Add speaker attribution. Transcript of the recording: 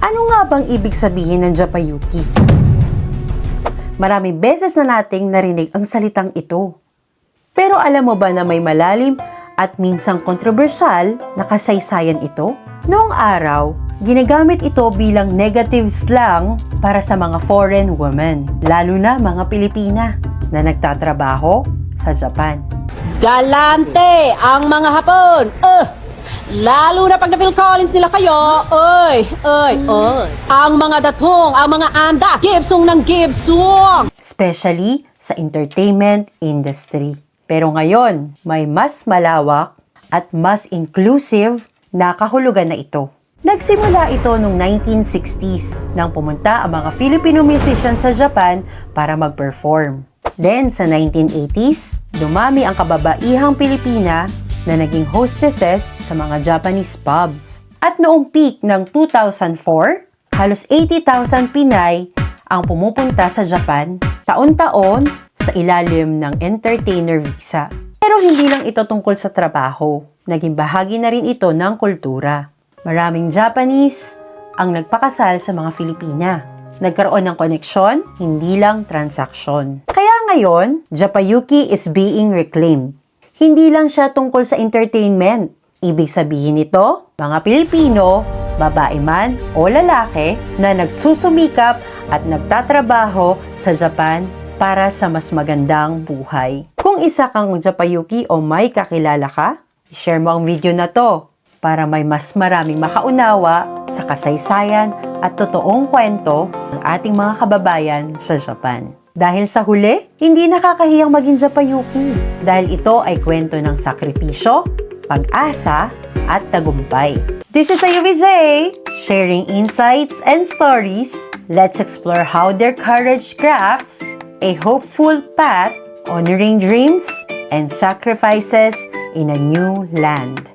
Speaker 1: Ano nga bang ibig sabihin ng Japayuki? Maraming beses na nating narinig ang salitang ito. Pero alam mo ba na may malalim at minsang kontrobersyal na kasaysayan ito? Noong araw, ginagamit ito bilang negative slang para sa mga foreign women, lalo na mga Pilipina na nagtatrabaho sa Japan.
Speaker 2: Galante ang mga Hapon! Lalo na pag na-Phil Collins nila kayo, oy. Ang mga datong, ang mga anda, gibsong ng gibsong!
Speaker 1: Especially sa entertainment industry. Pero ngayon, may mas malawak at mas inclusive na kahulugan na ito. Nagsimula ito noong 1960s nang pumunta ang mga Filipino musicians sa Japan para mag-perform. Then, sa 1980s, dumami ang kababaihang Pilipina na naging hostesses sa mga Japanese pubs. At noong peak ng 2004, halos 80,000 Pinay ang pumupunta sa Japan taon-taon sa ilalim ng entertainer visa. Pero hindi lang ito tungkol sa trabaho. Naging bahagi na rin ito ng kultura. Maraming Japanese ang nagpakasal sa mga Filipina. Nagkaroon ng koneksyon, hindi lang transaksyon. Kaya ngayon, Japayuki is being reclaimed. Hindi lang siya tungkol sa entertainment. Ibig sabihin nito, mga Pilipino, babae man o lalaki na nagsusumikap at nagtatrabaho sa Japan para sa mas magandang buhay. Kung isa kang Japayuki o may kakilala ka, share mo ang video na to para may mas maraming makaunawa sa kasaysayan at totoong kwento ng ating mga kababayan sa Japan. Dahil sa huli, hindi nakakahiyang maging Japayuki dahil ito ay kwento ng sakripisyo, pag-asa, at tagumpay. This is Ayubi J, sharing insights and stories. Let's explore how their courage crafts a hopeful path, honoring dreams and sacrifices in a new land.